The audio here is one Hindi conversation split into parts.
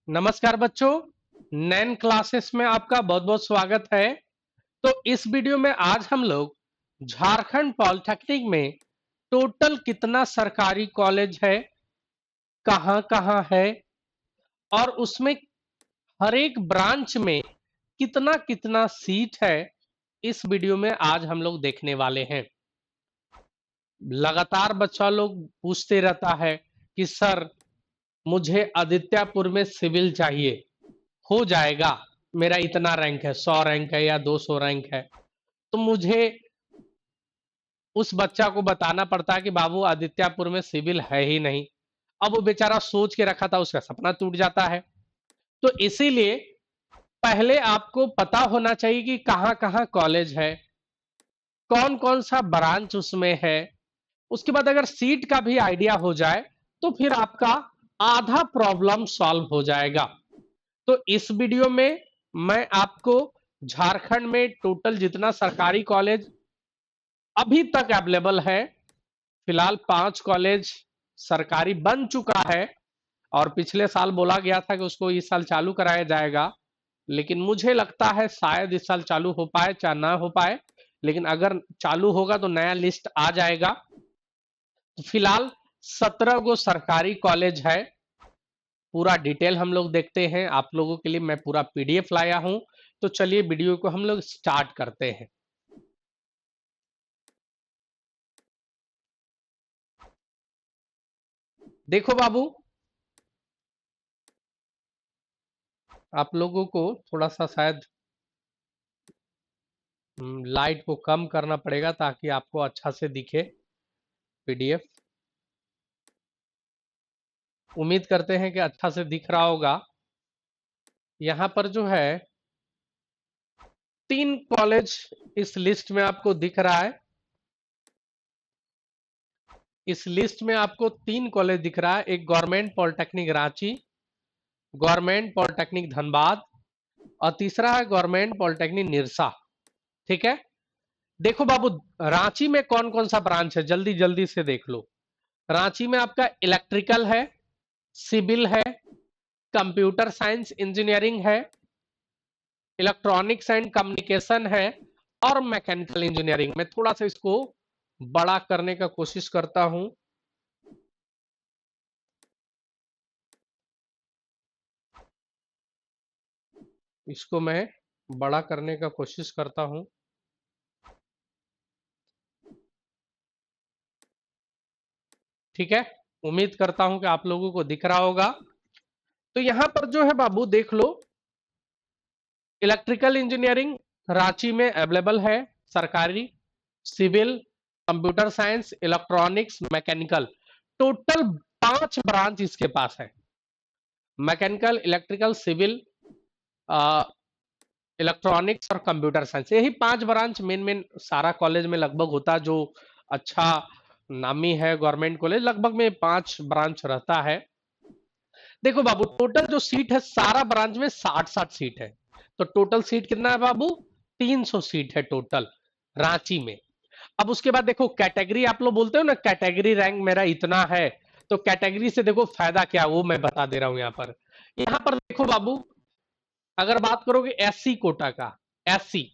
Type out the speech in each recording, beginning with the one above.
नमस्कार बच्चों, नैन क्लासेस में आपका बहुत बहुत स्वागत है। तो इस वीडियो में आज हम लोग झारखंड पॉलिटेक्निक में टोटल कितना सरकारी कॉलेज है, कहाँ कहाँ है और उसमें हर एक ब्रांच में कितना कितना सीट है, इस वीडियो में आज हम लोग देखने वाले हैं। लगातार बच्चा लोग पूछते रहता है कि सर मुझे आदित्यपुर में सिविल चाहिए, हो जाएगा? मेरा इतना रैंक है, 100 रैंक है या 200 रैंक है। तो मुझे उस बच्चा को बताना पड़ता है कि बाबू आदित्यपुर में सिविल है ही नहीं। अब वो बेचारा सोच के रखा था, उसका सपना टूट जाता है। तो इसीलिए पहले आपको पता होना चाहिए कि कहाँ कहाँ कॉलेज है, कौन कौन सा ब्रांच उसमें है। उसके बाद अगर सीट का भी आइडिया हो जाए तो फिर आपका आधा प्रॉब्लम सॉल्व हो जाएगा। तो इस वीडियो में मैं आपको झारखंड में टोटल जितना सरकारी कॉलेज अभी तक अवेलेबल है, फिलहाल 5 कॉलेज सरकारी बन चुका है और पिछले साल बोला गया था कि उसको इस साल चालू कराया जाएगा, लेकिन मुझे लगता है शायद इस साल चालू हो पाए चाहे ना हो पाए, लेकिन अगर चालू होगा तो नया लिस्ट आ जाएगा। तो फिलहाल 17 गो सरकारी कॉलेज है। पूरा डिटेल हम लोग देखते हैं, आप लोगों के लिए मैं पूरा पीडीएफ लाया हूं। तो चलिए वीडियो को हम लोग स्टार्ट करते हैं। देखो बाबू, आप लोगों को थोड़ा सा शायद लाइट को कम करना पड़ेगा ताकि आपको अच्छा से दिखे पीडीएफ। उम्मीद करते हैं कि अच्छा से दिख रहा होगा। यहाँ पर जो है 3 कॉलेज इस लिस्ट में आपको दिख रहा है। इस लिस्ट में आपको 3 कॉलेज दिख रहा है, एक government polytechnic Ranchi, government polytechnic Dhanbad और तीसरा है गवर्नमेंट पॉलिटेक्निक निरसा। ठीक है, देखो बाबू, रांची में कौन कौन सा ब्रांच है जल्दी जल्दी से देख लो। रांची में आपका इलेक्ट्रिकल है, सिविल है, कंप्यूटर साइंस इंजीनियरिंग है, इलेक्ट्रॉनिक्स एंड कम्युनिकेशन है और मैकेनिकल इंजीनियरिंग। मैं थोड़ा सा इसको बड़ा करने का कोशिश करता हूं। इसको मैं बड़ा करने का कोशिश करता हूं। ठीक है, उम्मीद करता हूं कि आप लोगों को दिख रहा होगा। तो यहां पर जो है बाबू देख लो, इलेक्ट्रिकल इंजीनियरिंग रांची में अवेलेबल है सरकारी, civil, computer science, electronics, mechanical, total 5 branch इसके पास है। मैकेनिकल, इलेक्ट्रिकल, सिविल, इलेक्ट्रॉनिक्स और कंप्यूटर साइंस, यही 5 ब्रांच मेन मेन सारा कॉलेज में लगभग होता है। जो अच्छा नामी है गवर्नमेंट कॉलेज, लगभग में 5 ब्रांच रहता है। देखो बाबू, टोटल जो सीट है सारा ब्रांच में 60-60 सीट है। तो टोटल सीट कितना है बाबू? 300 सीट है टोटल रांची में। अब उसके बाद देखो कैटेगरी, आप लोग बोलते हो ना कैटेगरी रैंक मेरा इतना है, तो कैटेगरी से देखो फायदा क्या, वो मैं बता दे रहा हूं। यहाँ पर देखो बाबू, अगर बात करोगे एससी कोटा का, एससी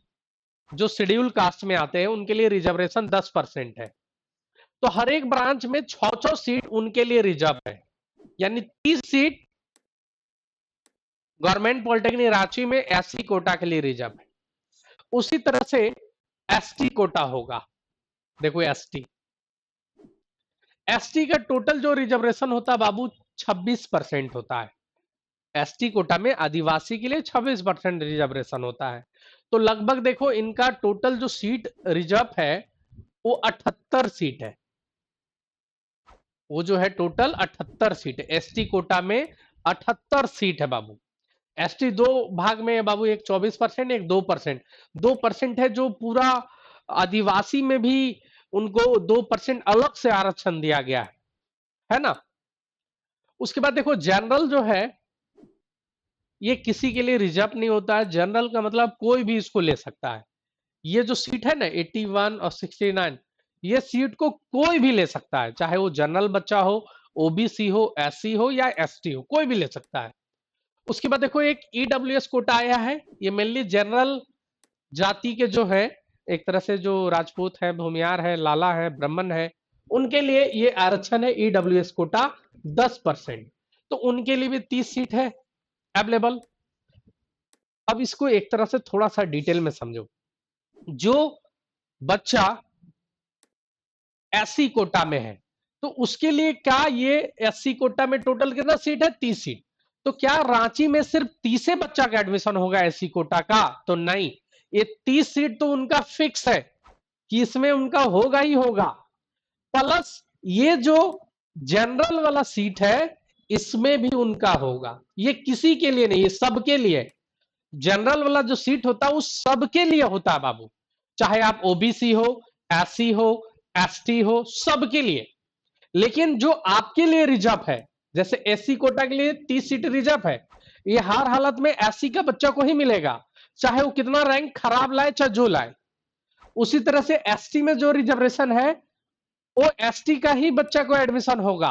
जो शेड्यूल कास्ट में आते हैं उनके लिए रिजर्वेशन 10% है। तो हर एक ब्रांच में 6 सीट उनके लिए रिजर्व है, यानी 30 सीट गवर्नमेंट पॉलिटेक्निक रांची में एससी कोटा के लिए रिजर्व है। उसी तरह से एसटी कोटा होगा। देखो एसटी, एसटी का टोटल जो रिजर्वेशन होता है बाबू 26% होता है। एसटी कोटा में आदिवासी के लिए 26% रिजर्वेशन होता है। तो लगभग देखो इनका टोटल जो सीट रिजर्व है वो 78 सीट है। वो जो है टोटल 78 सीट है एसटी कोटा में। 78 सीट है बाबू। एसटी दो भाग में है बाबू, एक 24%, एक 2%। 2% है जो पूरा आदिवासी में भी उनको 2% अलग से आरक्षण दिया गया है ना। उसके बाद देखो जनरल जो है ये किसी के लिए रिजर्व नहीं होता है। जनरल का मतलब कोई भी इसको ले सकता है। ये जो सीट है ना 81 और 69, ये सीट को कोई भी ले सकता है, चाहे वो जनरल बच्चा हो, ओबीसी हो, एससी हो या एसटी हो, कोई भी ले सकता है। उसके बाद देखो एक ईडब्ल्यूएस कोटा आया है, ये मेनली जनरल जाति के जो है, एक तरह से जो राजपूत है, भूमियार है, लाला है, ब्राह्मण है, उनके लिए ये आरक्षण है ईडब्ल्यूएस कोटा 10%। तो उनके लिए भी 30 सीट है अवेलेबल। अब इसको एक तरह से थोड़ा सा डिटेल में समझो। जो बच्चा एससी कोटा में है तो उसके लिए क्या ये एससी कोटा में टोटल कितना सीट है? 30 सीट। तो क्या रांची में सिर्फ 30 बच्चा का एडमिशन होगा एससी कोटा का? तो नहीं, ये 30 सीट तो उनका फिक्स है कि इसमें उनका होगा ही होगा। प्लस ये जो जनरल वाला सीट है इसमें भी उनका होगा। ये किसी के लिए नहीं, ये सबके लिए। जनरल वाला जो सीट होता है वो सबके लिए होता है बाबू, चाहे आप ओबीसी हो, एससी हो, एसटी हो, सबके लिए। लेकिन जो आपके लिए रिजर्व है, जैसे एससी कोटा के लिए 30 सीट रिजर्व है, ये हर हालत में एससी का बच्चा को ही मिलेगा, चाहे वो कितना रैंक खराब लाए चाहे जो लाए। उसी तरह से एसटी में जो रिजर्वेशन है वो एसटी का ही बच्चा को एडमिशन होगा,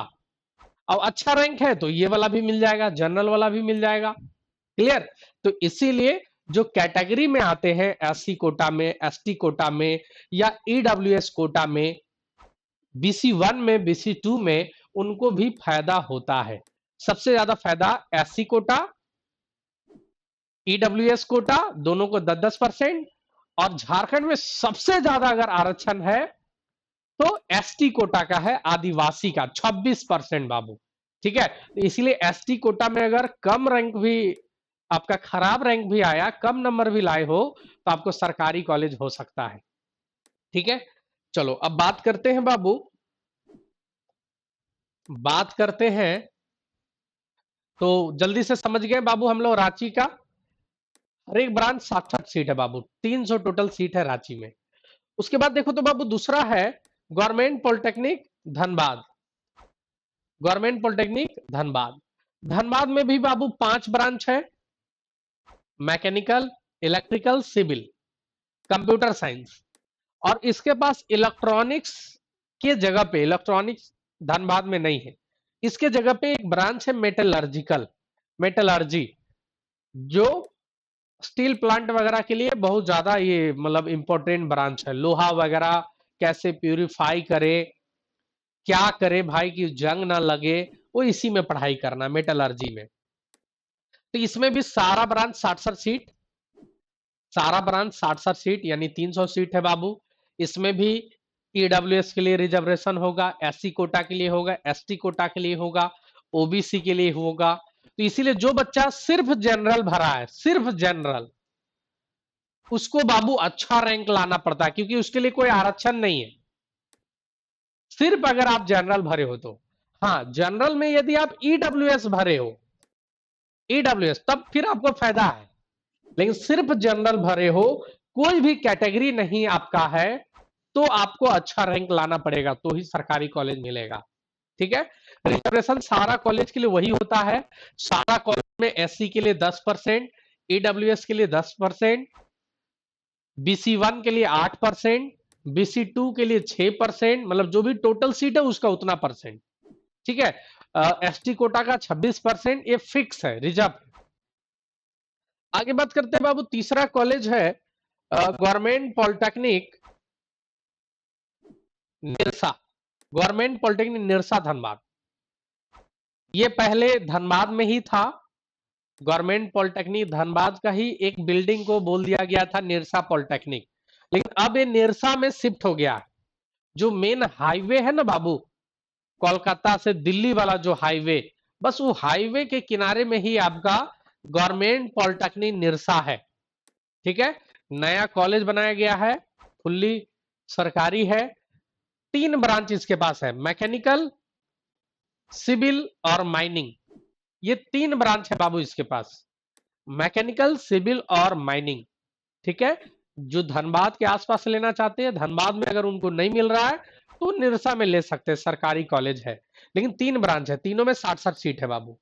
और अच्छा रैंक है तो ये वाला भी मिल जाएगा, जनरल वाला भी मिल जाएगा। क्लियर? तो इसीलिए जो कैटेगरी में आते हैं एससी कोटा में, एसटी कोटा में या ईडब्ल्यूएस कोटा में, BC1 में, BC2 में, उनको भी फायदा होता है। सबसे ज्यादा फायदा एससी कोटा, ईडब्ल्यूएस कोटा, दोनों को 10-10%। और झारखंड में सबसे ज्यादा अगर आरक्षण है तो एसटी कोटा का है, आदिवासी का 26% बाबू। ठीक है, तो इसलिए एसटी कोटा में अगर कम रैंक भी आपका, खराब रैंक भी आया, कम नंबर भी लाए हो, तो आपको सरकारी कॉलेज हो सकता है। ठीक है, चलो अब बात करते हैं बाबू, बात करते हैं। तो जल्दी से समझ गए बाबू हम लोग रांची का। हर एक ब्रांच 60 सीट है बाबू, 300 टोटल सीट है रांची में। उसके बाद देखो तो बाबू दूसरा है government polytechnic Dhanbad. Government polytechnic Dhanbad, Dhanbad में भी बाबू 5 ब्रांच है, mechanical, electrical, civil, computer science. और इसके पास इलेक्ट्रॉनिक्स के जगह पे, इलेक्ट्रॉनिक्स धनबाद में नहीं है, इसके जगह पे एक ब्रांच है मेटलर्जिकल, मेटलर्जी, जो स्टील प्लांट वगैरह के लिए बहुत ज्यादा ये मतलब इंपॉर्टेंट ब्रांच है। लोहा वगैरह कैसे प्यूरिफाई करे, क्या करे भाई कि जंग ना लगे, वो इसी में पढ़ाई करना, मेटलर्जी में। तो इसमें भी सारा ब्रांच 60 सीट, सारा ब्रांच 60 सीट यानी 300 सीट है बाबू। इसमें भी ईडब्ल्यूएस के लिए रिजर्वेशन होगा, एससी कोटा के लिए होगा, एसटी कोटा के लिए होगा, ओबीसी के लिए होगा। तो इसीलिए जो बच्चा सिर्फ जनरल भरा है, सिर्फ जनरल, उसको बाबू अच्छा रैंक लाना पड़ता है, क्योंकि उसके लिए कोई आरक्षण नहीं है, सिर्फ अगर आप जनरल भरे हो तो। हाँ, जनरल में यदि आप ईडब्ल्यूएस भरे हो, ईडब्ल्यूएस, तब फिर आपको फायदा है। लेकिन सिर्फ जनरल भरे हो, कोई भी कैटेगरी नहीं आपका है, तो आपको अच्छा रैंक लाना पड़ेगा, तो ही सरकारी कॉलेज मिलेगा। ठीक है, रिजर्वेशन सारा कॉलेज के लिए वही होता है। सारा कॉलेज में एससी के लिए 10%, ईडब्ल्यूएस के लिए 10%, BC1 के लिए 8%, BC2 के लिए 6%, मतलब जो भी टोटल सीट है उसका उतना परसेंट। ठीक है, एसटी कोटा का 26%, ये फिक्स है, रिजर्व। आगे बात करते हैं बाबू, तीसरा कॉलेज है government polytechnic Nirsa, government polytechnic Nirsa Dhanbad. ये पहले धनबाद में ही था, गवर्नमेंट पॉलिटेक्निक धनबाद का ही एक बिल्डिंग को बोल दिया गया था निरसा पॉलिटेक्निक, लेकिन अब ये निरसा में शिफ्ट हो गया। जो मेन हाईवे है ना बाबू, कोलकाता से दिल्ली वाला जो हाईवे, बस वो हाईवे के किनारे में ही आपका गवर्नमेंट पॉलिटेक्निक निरसा है। ठीक है, नया कॉलेज बनाया गया है, फुल्ली सरकारी है। 3 ब्रांच इसके पास है, मैकेनिकल, सिविल और माइनिंग। ये 3 ब्रांच है बाबू इसके पास, मैकेनिकल, सिविल और माइनिंग। ठीक है, जो धनबाद के आसपास लेना चाहते हैं, धनबाद में अगर उनको नहीं मिल रहा है तो निरसा में ले सकते हैं, सरकारी कॉलेज है। लेकिन 3 ब्रांच है, तीनों में 60-60 सीट है बाबू।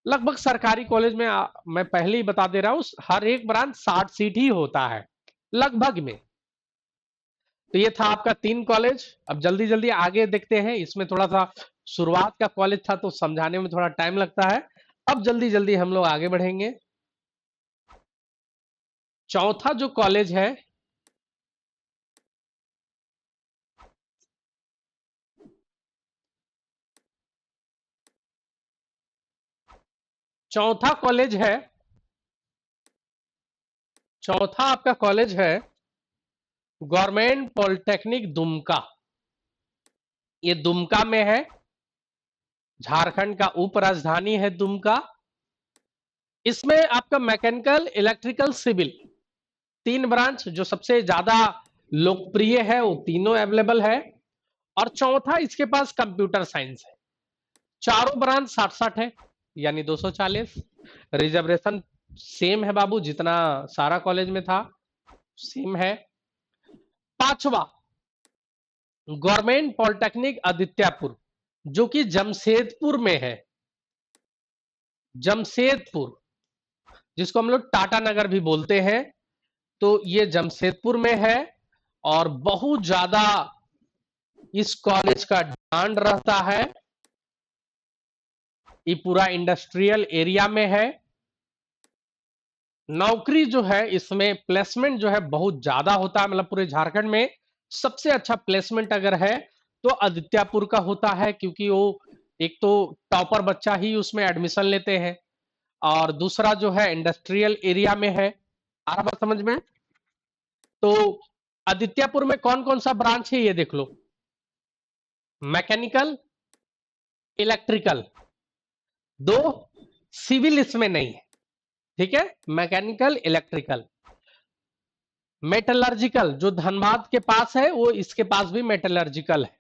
लगभग सरकारी कॉलेज में मैं पहले ही बता दे रहा हूं, हर एक ब्रांच 60 सीट ही होता है लगभग में। तो ये था आपका 3 कॉलेज। अब जल्दी जल्दी आगे देखते हैं, इसमें थोड़ा सा शुरुआत का कॉलेज था तो समझाने में थोड़ा टाइम लगता है। अब जल्दी जल्दी हम लोग आगे बढ़ेंगे। चौथा जो कॉलेज है, चौथा कॉलेज है, चौथा आपका कॉलेज है गवर्नमेंट पॉलिटेक्निक दुमका। ये दुमका में है, झारखंड का उपराजधानी है दुमका। इसमें आपका मैकेनिकल, इलेक्ट्रिकल, सिविल, तीन ब्रांच जो सबसे ज्यादा लोकप्रिय है वो तीनों अवेलेबल है। और चौथा इसके पास कंप्यूटर साइंस है। चारों ब्रांच 60-60 है, यानी 240। रिजर्वेशन सेम है बाबू, जितना सारा कॉलेज में था सेम है। पांचवा गवर्नमेंट पॉलिटेक्निक आदित्यापुर, जो कि जमशेदपुर में है। जमशेदपुर, जिसको हम लोग टाटा नगर भी बोलते हैं, तो ये जमशेदपुर में है। और बहुत ज्यादा इस कॉलेज का डिमांड रहता है। ये पूरा इंडस्ट्रियल एरिया में है। नौकरी जो है इसमें प्लेसमेंट जो है बहुत ज्यादा होता है, मतलब पूरे झारखंड में सबसे अच्छा प्लेसमेंट अगर है तो आदित्यापुर का होता है, क्योंकि वो एक तो टॉपर बच्चा ही उसमें एडमिशन लेते हैं, और दूसरा जो है इंडस्ट्रियल एरिया में है। आ रहा बात समझ में? तो आदित्यापुर में कौन कौन सा ब्रांच है ये देख लो। मैकेनिकल, इलेक्ट्रिकल, दो, सिविल इसमें नहीं है, ठीक है। मैकेनिकल, इलेक्ट्रिकल, मेटलर्जिकल जो धनबाद के पास है वो इसके पास भी मेटलर्जिकल है,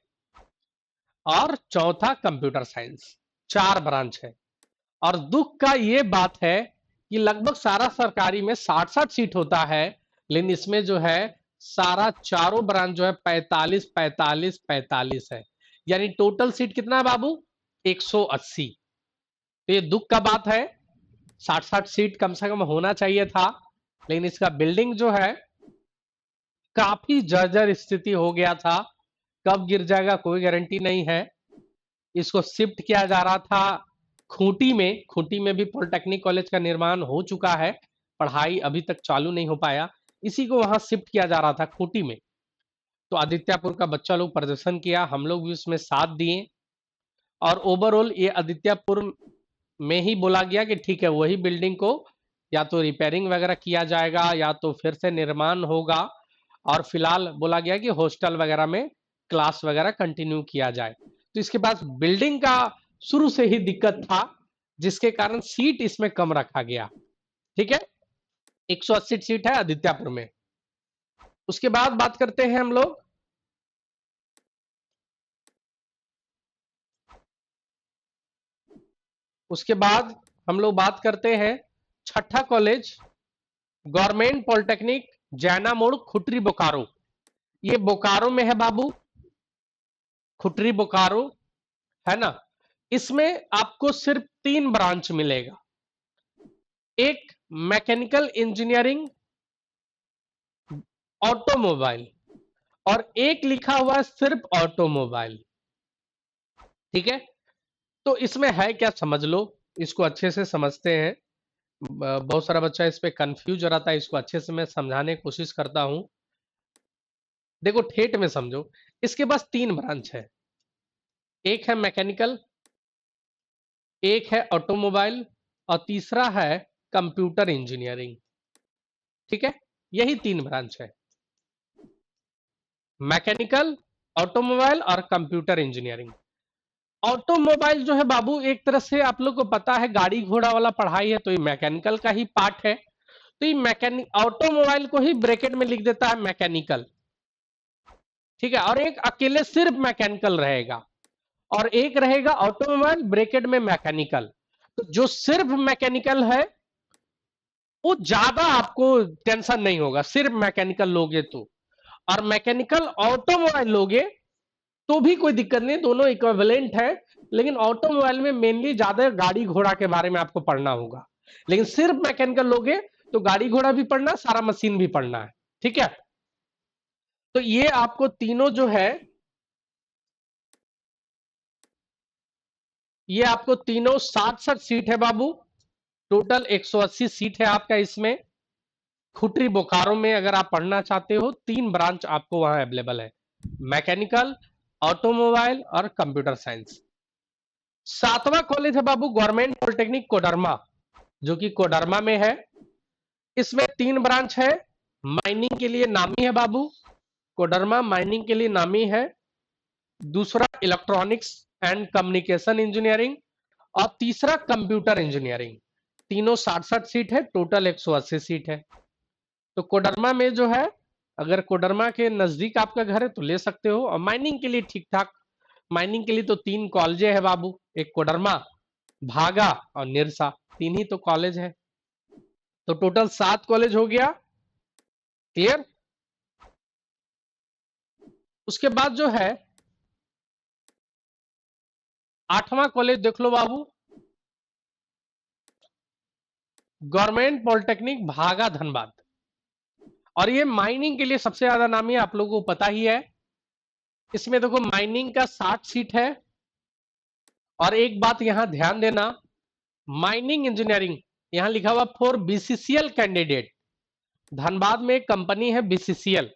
और चौथा कंप्यूटर साइंस। चार ब्रांच है। और दुख का ये बात है कि लगभग सारा सरकारी में 60-60 सीट होता है, लेकिन इसमें जो है सारा चारों ब्रांच जो है 45-45-45 है, यानी टोटल सीट कितना है बाबू? 180। तो ये दुख का बात है। 60-60 सीट कम से कम होना चाहिए था, लेकिन इसका बिल्डिंग जो है काफी जर्जर स्थिति हो गया था। कब गिर जाएगा कोई गारंटी नहीं है। इसको शिफ्ट किया जा रहा था खूंटी में। खूंटी में भी पॉलिटेक्निक कॉलेज का निर्माण हो चुका है, पढ़ाई अभी तक चालू नहीं हो पाया। इसी को वहां शिफ्ट किया जा रहा था खूंटी में। तो आदित्यापुर का बच्चा लोग प्रदर्शन किया, हम लोग भी उसमें साथ दिए, और ओवरऑल ये आदित्यापुर में ही बोला गया कि ठीक है वही बिल्डिंग को या तो रिपेयरिंग वगैरह किया जाएगा या तो फिर से निर्माण होगा, और फिलहाल बोला गया कि हॉस्टल वगैरह में क्लास वगैरह कंटिन्यू किया जाए। तो इसके पास बिल्डिंग का शुरू से ही दिक्कत था, जिसके कारण सीट इसमें कम रखा गया, ठीक है। 180 सीट है आदित्यापुर में। उसके बाद बात करते हैं हम लोग, उसके बाद हम लोग बात करते हैं छठा कॉलेज गवर्नमेंट पॉलिटेक्निक जैना मोड़ खुटरी बोकारो। ये बोकारो में है बाबू, खुटरी बोकारो, है ना। इसमें आपको सिर्फ तीन ब्रांच मिलेगा। एक मैकेनिकल इंजीनियरिंग ऑटोमोबाइल, और एक लिखा हुआ है सिर्फ ऑटोमोबाइल, ठीक है। तो इसमें है क्या समझ लो, इसको अच्छे से समझते हैं। बहुत सारा बच्चा इस पे कंफ्यूज रहता है, इसको अच्छे से मैं समझाने की कोशिश करता हूं। देखो ठेठ में समझो, इसके पास तीन ब्रांच है। एक है मैकेनिकल, एक है ऑटोमोबाइल, और तीसरा है कंप्यूटर इंजीनियरिंग, ठीक है। यही तीन ब्रांच है, मैकेनिकल, ऑटोमोबाइल और कंप्यूटर इंजीनियरिंग। ऑटोमोबाइल जो है बाबू एक तरह से आप लोग को पता है गाड़ी घोड़ा वाला पढ़ाई है, तो ये मैकेनिकल का ही पार्ट है। तो ये मैकेनिक ऑटोमोबाइल को ही ब्रैकेट में लिख देता है मैकेनिकल, ठीक है। और एक अकेले सिर्फ मैकेनिकल रहेगा, और एक रहेगा ऑटोमोबाइल ब्रैकेट में मैकेनिकल। तो जो सिर्फ मैकेनिकल है वो ज्यादा आपको टेंशन नहीं होगा, सिर्फ मैकेनिकल लोगे तो। और मैकेनिकल ऑटोमोबाइल लोगे तो भी कोई दिक्कत नहीं, दोनों इक्विवेलेंट है। लेकिन ऑटोमोबाइल में मेनली ज्यादा गाड़ी घोड़ा के बारे में आपको पढ़ना होगा, लेकिन सिर्फ मैकेनिकल लोगे तो गाड़ी घोड़ा भी पढ़ना, सारा मशीन भी पढ़ना है, ठीक है। तो ये आपको तीनों जो है ये आपको तीनों 67 सीट है बाबू, टोटल 180 सीट है आपका इसमें। खुटरी बोकारो में अगर आप पढ़ना चाहते हो, 3 ब्रांच आपको वहां अवेलेबल है, मैकेनिकल, ऑटोमोबाइल और कंप्यूटर साइंस। 7वां कॉलेज है बाबू गवर्नमेंट पॉलिटेक्निक कोडरमा, जो कि कोडरमा में है। इसमें 3 ब्रांच है, माइनिंग के लिए नामी है बाबू, कोडरमा माइनिंग के लिए नामी है। दूसरा इलेक्ट्रॉनिक्स एंड कम्युनिकेशन इंजीनियरिंग, और तीसरा कंप्यूटर इंजीनियरिंग। तीनों 67 सीट है, टोटल 180 सीट है। तो कोडरमा में जो है, अगर कोडरमा के नजदीक आपका घर है तो ले सकते हो, और माइनिंग के लिए ठीक ठाक। माइनिंग के लिए तो 3 कॉलेजें है बाबू, एक कोडरमा, भागा और निरसा, 3 ही तो कॉलेज है। तो टोटल 7 कॉलेज हो गया, क्लियर। उसके बाद जो है 8वां कॉलेज देख लो बाबू, गवर्नमेंट पॉलिटेक्निक भागा धनबाद। और ये माइनिंग के लिए सबसे ज्यादा नामी है, आप लोगों को पता ही है। इसमें देखो माइनिंग का 60 सीट है। और एक बात यहां ध्यान देना, माइनिंग इंजीनियरिंग यहां लिखा हुआ फॉर बीसीसीएल कैंडिडेट। धनबाद में एक कंपनी है बीसीसीएल,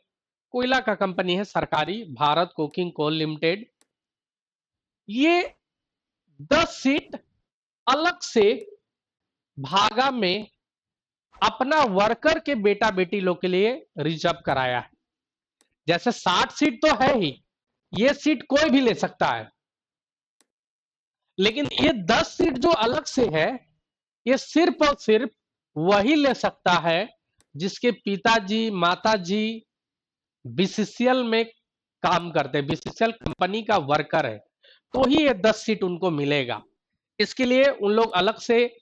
कोयला का कंपनी है सरकारी, भारत कोकिंग कोल लिमिटेड। ये 10 सीट अलग से भागा में अपना वर्कर के बेटा बेटी लोग के लिए रिजर्व कराया है। जैसे 60 सीट तो है ही, ये सीट कोई भी ले सकता है, लेकिन ये 10 सीट जो अलग से है, ये सिर्फ और सिर्फ वही ले सकता है जिसके पिताजी माताजी बीसीसीएल में काम करते हैं, बीसीसीएल कंपनी का वर्कर है, तो ही ये 10 सीट उनको मिलेगा। इसके लिए उन लोग अलग से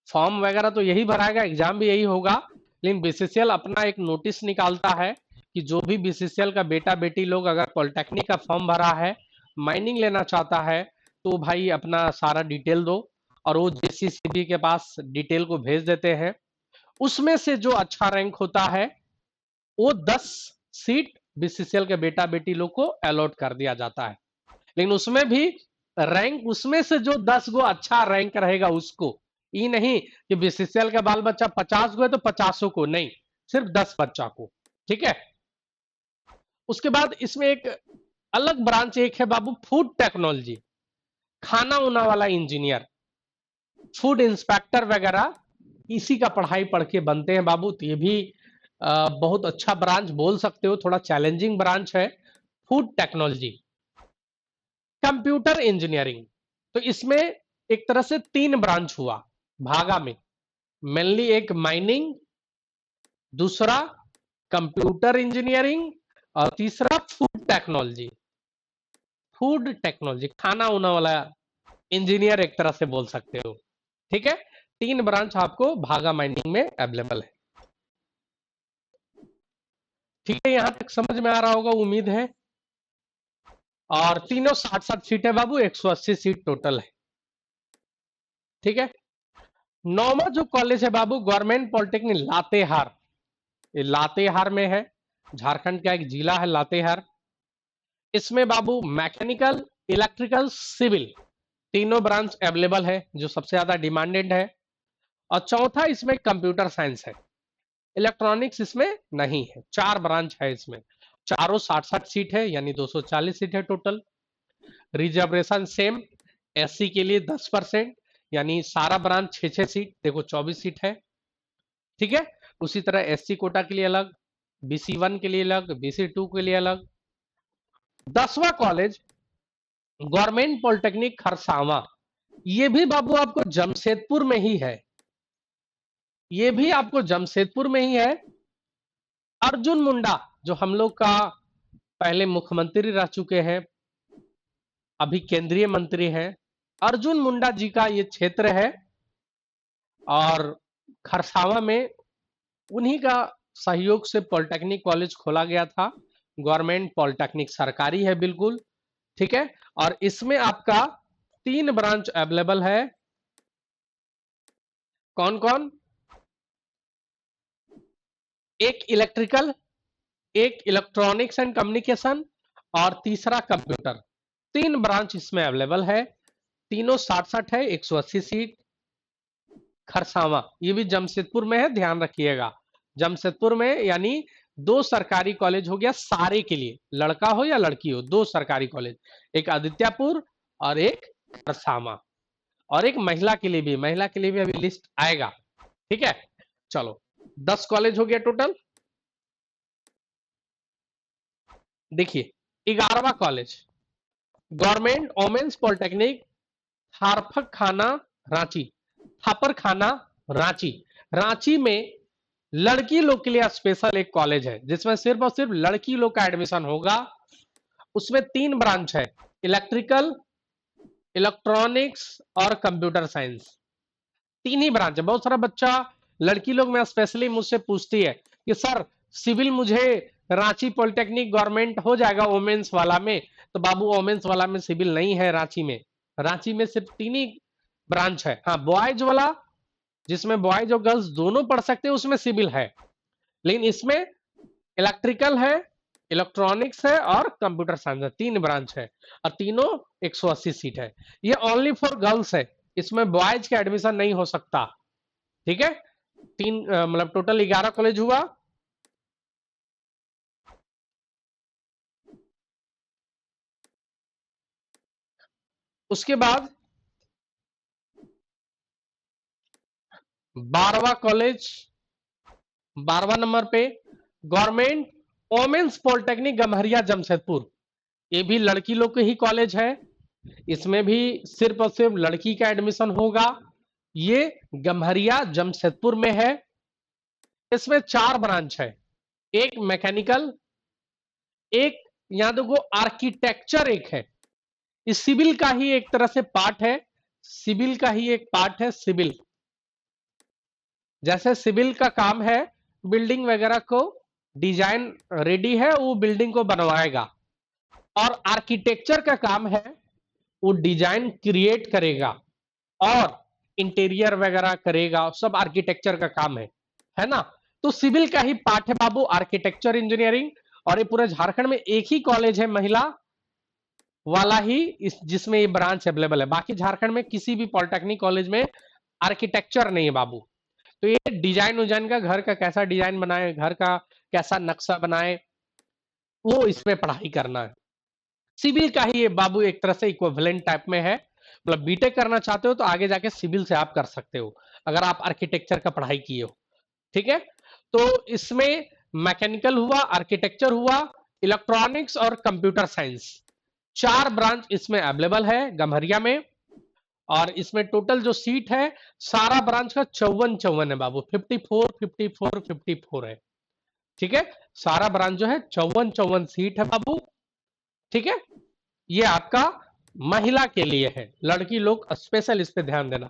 फॉर्म वगैरह तो यही भराएगा, एग्जाम भी यही होगा, लेकिन बीसीसीएल अपना एक नोटिस निकालता है कि जो भी बीसीसीएल का बेटा बेटी लोग अगर पॉलिटेक्निक का फॉर्म भरा है, माइनिंग लेना चाहता है, तो भाई अपना सारा डिटेल दो, और वो जेसीसीबी के पास डिटेल को भेज देते हैं। उसमें से जो अच्छा रैंक होता है, वो 10 सीट बीसीसीएल के बेटा बेटी लोग को अलॉट कर दिया जाता है। लेकिन उसमें भी रैंक, उसमें से जो 10 गो अच्छा रैंक रहेगा उसको, ये नहीं कि बीसीसीएल का बाल बच्चा 50 गो है तो 50 को नहीं, सिर्फ 10 बच्चा को, ठीक है। उसके बाद इसमें एक अलग ब्रांच एक है बाबू, फूड टेक्नोलॉजी, खाना उना वाला इंजीनियर, फूड इंस्पेक्टर वगैरह, इसी का पढ़ाई पढ़ के बनते हैं बाबू। तो ये भी बहुत अच्छा ब्रांच बोल सकते हो, थोड़ा चैलेंजिंग ब्रांच है, फूड टेक्नोलॉजी। कंप्यूटर इंजीनियरिंग, तो इसमें एक तरह से 3 ब्रांच हुआ भागा में, मेनली एक माइनिंग, दूसरा कंप्यूटर इंजीनियरिंग, और तीसरा फूड टेक्नोलॉजी। फूड टेक्नोलॉजी खाना उना वाला इंजीनियर एक तरह से बोल सकते हो, ठीक है। 3 ब्रांच आपको भागा माइनिंग में अवेलेबल है, ठीक है। यहां तक समझ में आ रहा होगा उम्मीद है। और तीनों 60-60 सीट है बाबू, 180 सीट टोटल है, ठीक है। 9वां जो कॉलेज है बाबू गवर्नमेंट पॉलिटेक्निक लातेहार, ये लातेहार में है, झारखंड का एक जिला है लातेहार। इसमें बाबू मैकेनिकल, इलेक्ट्रिकल, सिविल, तीनों ब्रांच अवेलेबल है, जो सबसे ज्यादा डिमांडेड है। और चौथा इसमें कंप्यूटर साइंस है, इलेक्ट्रॉनिक्स इसमें नहीं है। 4 ब्रांच है इसमें, चारों 60-60 सीट है, यानी 240 सीट है टोटल। रिजर्वेशन सेम, एससी के लिए 10%, यानी सारा ब्रांच 6-6 सीट, देखो 24 सीट है, ठीक है। उसी तरह एससी कोटा के लिए अलग, BC1 के लिए अलग, BC2 के लिए अलग। 10वां कॉलेज गवर्नमेंट पॉलिटेक्निक खरसावां, ये भी बाबू आपको जमशेदपुर में ही है, ये भी आपको जमशेदपुर में ही है। अर्जुन मुंडा, जो हम लोग का पहले मुख्यमंत्री रह चुके हैं, अभी केंद्रीय मंत्री हैं, अर्जुन मुंडा जी का ये क्षेत्र है। और खरसावां में उन्हीं का सहयोग से पॉलिटेक्निक कॉलेज खोला गया था, गवर्नमेंट पॉलिटेक्निक सरकारी है बिल्कुल, ठीक है। और इसमें आपका 3 ब्रांच अवेलेबल है, कौन कौन, एक इलेक्ट्रिकल, एक इलेक्ट्रॉनिक्स एंड कम्युनिकेशन, और तीसरा कंप्यूटर। 3 ब्रांच इसमें अवेलेबल है। तीनों 60-60 है, 180 सीट। खरसावां, ये भी जमशेदपुर में है, ध्यान रखिएगा। जमशेदपुर में, यानी 2 सरकारी कॉलेज हो गया सारे के लिए, लड़का हो या लड़की हो, 2 सरकारी कॉलेज, एक आदित्यापुर और एक खरसावां, और एक महिला के लिए भी, महिला के लिए भी अभी लिस्ट आएगा। ठीक है, चलो 10 कॉलेज हो गया टोटल। देखिए 11वां कॉलेज, गवर्नमेंट वोमेन्स पॉलिटेक्निक थारफक खाना रांची, थापर खाना रांची। रांची में लड़की लोग के लिए स्पेशल एक कॉलेज है जिसमें सिर्फ और सिर्फ लड़की लोग का एडमिशन होगा। उसमें 3 ब्रांच है, इलेक्ट्रिकल, इलेक्ट्रॉनिक्स और कंप्यूटर साइंस। 3 ही ब्रांच है। बहुत सारा बच्चा लड़की लोग में स्पेशली मुझसे पूछती है कि सर सिविल मुझे रांची पॉलिटेक्निक गवर्नमेंट हो जाएगा वोमेन्स वाला में? तो बाबू वोमेन्स वाला में सिविल नहीं है रांची में। रांची में सिर्फ 3 ही ब्रांच है। हाँ, बॉयज वाला जिसमें बॉयज और गर्ल्स दोनों पढ़ सकते हैं उसमें सिविल है, लेकिन इसमें इलेक्ट्रिकल है, इलेक्ट्रॉनिक्स है और कंप्यूटर साइंस है। 3 ब्रांच है और तीनों 180 सीट है। ये ओनली फॉर गर्ल्स है, इसमें बॉयज का एडमिशन नहीं हो सकता। ठीक है, 3 मतलब टोटल 11 कॉलेज हुआ। उसके बाद 12वां कॉलेज, 12वां नंबर पे government women's polytechnic Gamharia Jamshedpur. ये भी लड़की लोग के ही कॉलेज है, इसमें भी सिर्फ और सिर्फ लड़की का एडमिशन होगा। ये गम्हरिया जमशेदपुर में है। इसमें 4 ब्रांच है, एक मैकेनिकल, एक यहां देखो आर्किटेक्चर एक है। इस सिविल का ही एक तरह से पार्ट है, सिविल का ही एक पार्ट है। सिविल जैसे सिविल का काम है बिल्डिंग वगैरह को डिजाइन रेडी है, वो बिल्डिंग को बनवाएगा, और आर्किटेक्चर का काम है वो डिजाइन क्रिएट करेगा और इंटीरियर वगैरह करेगा, सब आर्किटेक्चर का काम है ना। तो सिविल का ही पार्ट है बाबू आर्किटेक्चर इंजीनियरिंग। और ये पूरे झारखंड में एक ही कॉलेज है महिला वाला ही इस जिसमें ये ब्रांच अवेलेबल है। बाकी झारखंड में किसी भी पॉलिटेक्निक कॉलेज में आर्किटेक्चर नहीं है बाबू। तो ये डिजाइन उजाइन का, घर का कैसा डिजाइन बनाए, घर का कैसा नक्शा बनाए, वो इसमें पढ़ाई करना है। सिविल का ही ये बाबू एक तरह से इक्विवेलेंट टाइप में है। मतलब बीटेक करना चाहते हो तो आगे जाके सिविल से आप कर सकते हो अगर आप आर्किटेक्चर का पढ़ाई किए हो। ठीक है, तो इसमें मैकेनिकल हुआ, आर्किटेक्चर हुआ, इलेक्ट्रॉनिक्स और कंप्यूटर साइंस, 4 ब्रांच इसमें अवेलेबल है गम्हरिया में। और इसमें टोटल जो सीट है सारा ब्रांच का 54 है बाबू, 54 54 54 है। ठीक है, सारा ब्रांच जो है 54 सीट है बाबू। ठीक है, ये आपका महिला के लिए है, लड़की लोग स्पेशल इस पे ध्यान देना।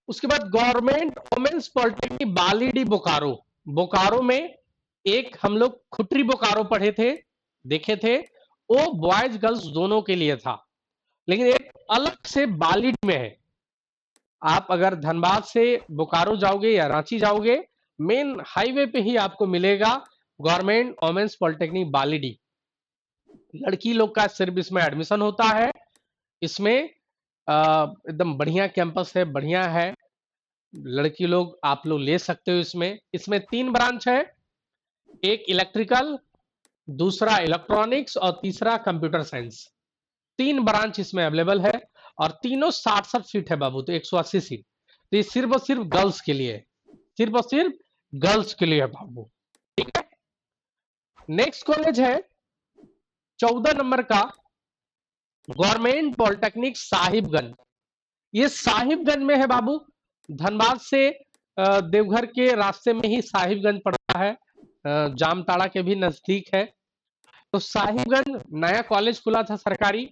उसके बाद government women's polytechnic Balidih Bokaro, Bokaro में एक हम लोग खुटरी बोकारो पढ़े थे, देखे थे, वो बॉयज गर्ल्स दोनों के लिए था, लेकिन एक अलग से बालीडी में है। आप अगर धनबाद से बोकारो जाओगे या रांची जाओगे, मेन हाईवे पे ही आपको मिलेगा गवर्नमेंट वोमेन्स पॉलिटेक्निक बालीडी। लड़की लोग का सिर्फ इसमें एडमिशन होता है। इसमें एकदम बढ़िया कैंपस है, बढ़िया है, लड़की लोग आप लोग ले सकते हो इसमें। इसमें 3 ब्रांच है, एक इलेक्ट्रिकल, दूसरा इलेक्ट्रॉनिक्स और तीसरा कंप्यूटर साइंस। 3 ब्रांच इसमें अवेलेबल है और तीनों 60-60 सीट है बाबू, तो 180 सीट। तो ये सिर्फ और सिर्फ गर्ल्स के लिए है, सिर्फ और सिर्फ गर्ल्स के लिए है बाबू। ठीक है, नेक्स्ट कॉलेज है 14 नंबर का गवर्नमेंट पॉलिटेक्निक साहिबगंज। ये साहिबगंज में है बाबू, धनबाद से देवघर के रास्ते में ही साहिबगंज पड़ता है, जामताड़ा के भी नजदीक है। तो साहिबगंज नया कॉलेज खुला था सरकारी।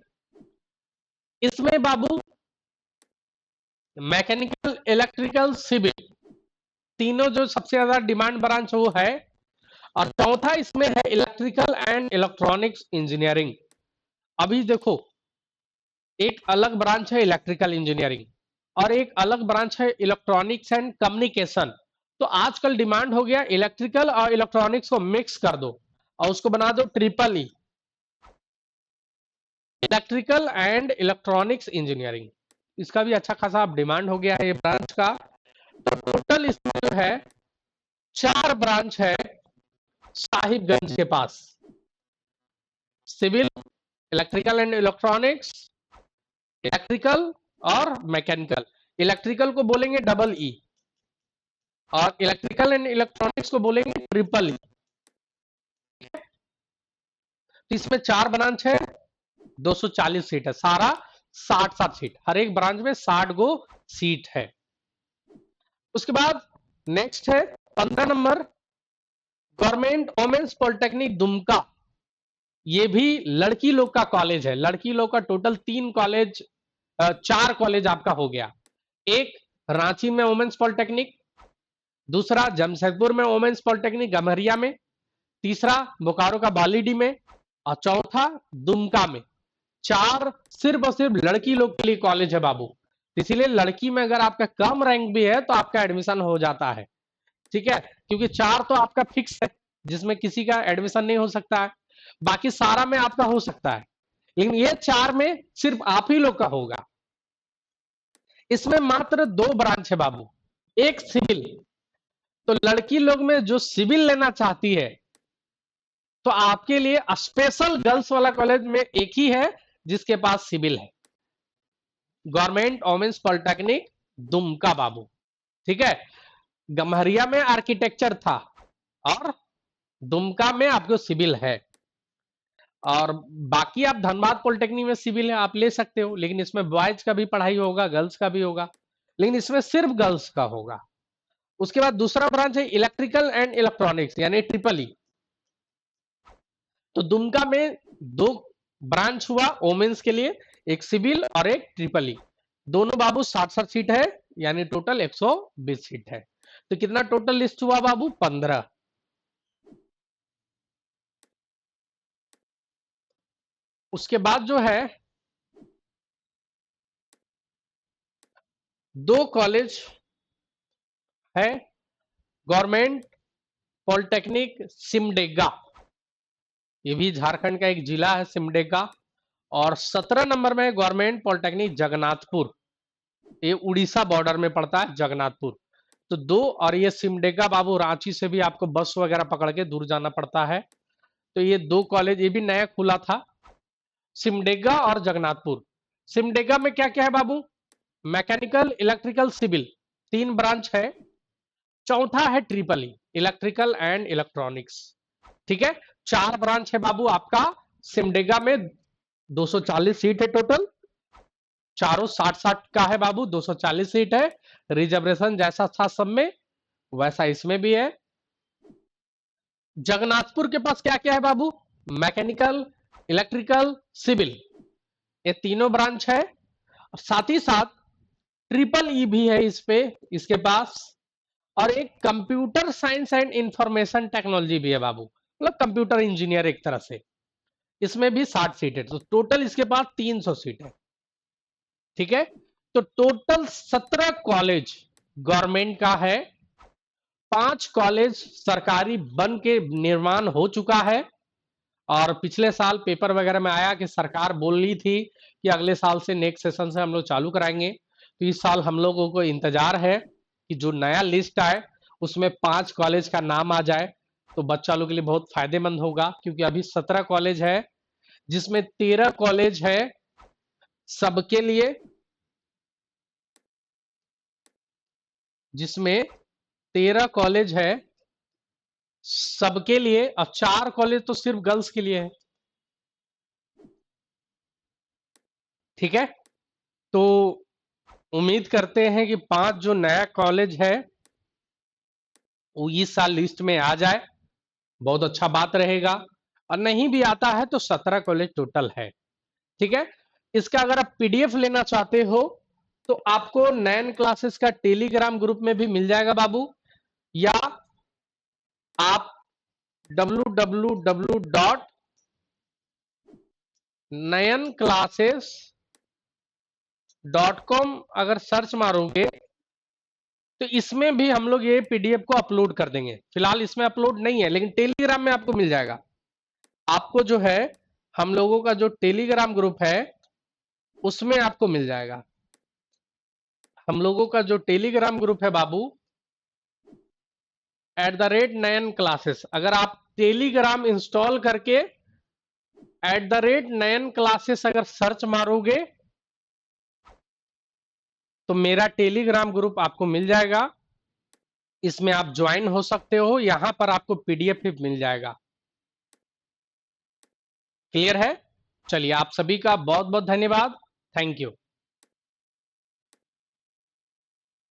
इसमें बाबू मैकेनिकल, इलेक्ट्रिकल, सिविल, तीनों जो सबसे ज्यादा डिमांड ब्रांच वो है। और चौथा इसमें है इलेक्ट्रिकल एंड इलेक्ट्रॉनिक्स इंजीनियरिंग। अभी देखो, एक अलग ब्रांच है इलेक्ट्रिकल इंजीनियरिंग और एक अलग ब्रांच है इलेक्ट्रॉनिक्स एंड कम्युनिकेशन। तो आजकल डिमांड हो गया इलेक्ट्रिकल और इलेक्ट्रॉनिक्स को मिक्स कर दो और उसको बना दो triple E. Electrical and electronics engineering, इसका भी अच्छा खासा अब डिमांड हो गया है ये ब्रांच का। तो टोटल इसमें जो है 4 ब्रांच है साहिबगंज के पास, civil, electrical and electronics, electrical और मैकेनिकल। इलेक्ट्रिकल को बोलेंगे डबल ई और इलेक्ट्रिकल एंड इलेक्ट्रॉनिक्स को बोलेंगे ट्रिपल ई। इसमें 4 ब्रांच है, 240 सीट है, सारा 60 सीट, हर एक ब्रांच में 60 गो सीट है। उसके बाद नेक्स्ट है 15 number government women's polytechnic Dumka. ये भी लड़की लोग का कॉलेज है, लड़की लोग का टोटल 3 कॉलेज 4 कॉलेज आपका हो गया। एक रांची में वोमेन्स पॉलिटेक्निक, दूसरा जमशेदपुर में वोमेन्स पॉलिटेक्निक गम्हरिया में, तीसरा बोकारो का बालीडी में और चौथा दुमका में। 4 सिर्फ और सिर्फ लड़की लोग के लिए कॉलेज है बाबू। इसीलिए लड़की में अगर आपका कम रैंक भी है तो आपका एडमिशन हो जाता है, ठीक है, क्योंकि 4 तो आपका फिक्स है जिसमें किसी का एडमिशन नहीं हो सकता है, बाकी सारा में आपका हो सकता है, लेकिन ये 4 में सिर्फ आप ही लोग का होगा। इसमें मात्र 2 ब्रांच है बाबू, एक सिविल। तो लड़की लोग में जो सिविल लेना चाहती है तो आपके लिए स्पेशल गर्ल्स वाला कॉलेज में एक ही है जिसके पास सिविल है, गवर्नमेंट वोमेन्स पॉलिटेक्निक दुमका बाबू, ठीक है। गम्हरिया में आर्किटेक्चर था और दुमका में आपको सिविल है, और बाकी आप धनबाद पॉलिटेक्निक में सिविल है, आप ले सकते हो, लेकिन इसमें बॉयज का भी पढ़ाई होगा, गर्ल्स का भी होगा, लेकिन इसमें सिर्फ गर्ल्स का होगा। उसके बाद दूसरा ब्रांच है इलेक्ट्रिकल एंड इलेक्ट्रॉनिक्स यानी ट्रिपल ई। तो दुमका में 2 ब्रांच हुआ वोमेन्स के लिए, एक सिविल और एक ट्रिपल ई, दोनों बाबू 60 सीट है, यानी टोटल 120 सीट है। तो कितना टोटल लिस्ट हुआ बाबू? 15। उसके बाद जो है 2 कॉलेज है, गवर्नमेंट पॉलिटेक्निक सिमडेगा, ये भी झारखंड का एक जिला है सिमडेगा, और 17 नंबर में गवर्नमेंट पॉलिटेक्निक जगन्नाथपुर, ये उड़ीसा बॉर्डर में पड़ता है जगन्नाथपुर। तो 2, और ये सिमडेगा बाबू रांची से भी आपको बस वगैरह पकड़ के दूर जाना पड़ता है। तो ये 2 कॉलेज, ये भी नया खुला था, सिमडेगा और जगन्नाथपुर। सिमडेगा में क्या क्या है बाबू? मैकेनिकल, इलेक्ट्रिकल, सिविल, 3 ब्रांच है। चौथा है triple E, electrical and electronics, ठीक है। 4 ब्रांच है बाबू आपका सिमडेगा में, 240 सीट है टोटल, चारों 60-60 का है बाबू, 240 सीट है। रिजर्वेशन जैसा था सब में वैसा इसमें भी है। जगन्नाथपुर के पास क्या क्या है बाबू? मैकेनिकल, इलेक्ट्रिकल, सिविल, ये तीनों ब्रांच है। साथ ही साथ ट्रिपल ई भी है इस पे, इसके पास, और एक computer science and information technology भी है बाबू, मतलब कंप्यूटर इंजीनियर एक तरह से, इसमें भी 60 सीट है। तो टोटल इसके पास 300 सीट है, ठीक है। तो टोटल 17 कॉलेज गवर्नमेंट का है, 5 कॉलेज सरकारी बन के निर्माण हो चुका है, और पिछले साल पेपर वगैरह में आया कि सरकार बोल रही थी कि अगले साल से नेक्स्ट सेशन से हम लोग चालू कराएंगे। तो इस साल हम लोगों को इंतजार है कि जो नया लिस्ट आए उसमें 5 कॉलेज का नाम आ जाए, तो बच्चा लोग के लिए बहुत फायदेमंद होगा, क्योंकि अभी 17 कॉलेज है जिसमें 13 कॉलेज है सबके लिए, जिसमें 13 कॉलेज है सबके लिए, और 4 कॉलेज तो सिर्फ गर्ल्स के लिए है, ठीक है। तो उम्मीद करते हैं कि 5 जो नया कॉलेज है वो इस साल लिस्ट में आ जाए, बहुत अच्छा बात रहेगा, और नहीं भी आता है तो 17 कॉलेज टोटल है, ठीक है। इसका अगर आप पीडीएफ लेना चाहते हो तो आपको 9 क्लासेस का टेलीग्राम ग्रुप में भी मिल जाएगा बाबू, या आप www.nayanclasses.com अगर सर्च मारोगे तो इसमें भी हम लोग ये पीडीएफ को अपलोड कर देंगे। फिलहाल इसमें अपलोड नहीं है, लेकिन टेलीग्राम में आपको मिल जाएगा। आपको जो है हम लोगों का जो टेलीग्राम ग्रुप है उसमें आपको मिल जाएगा। हम लोगों का जो टेलीग्राम ग्रुप है बाबू, @नयन क्लासेस, अगर आप टेलीग्राम इंस्टॉल करके @नयन क्लासेस अगर सर्च मारोगे तो मेरा टेलीग्राम ग्रुप आपको मिल जाएगा। इसमें आप ज्वाइन हो सकते हो, यहां पर आपको पीडीएफ भी मिल जाएगा। क्लियर है? चलिए, आप सभी का बहुत बहुत धन्यवाद। Thank you.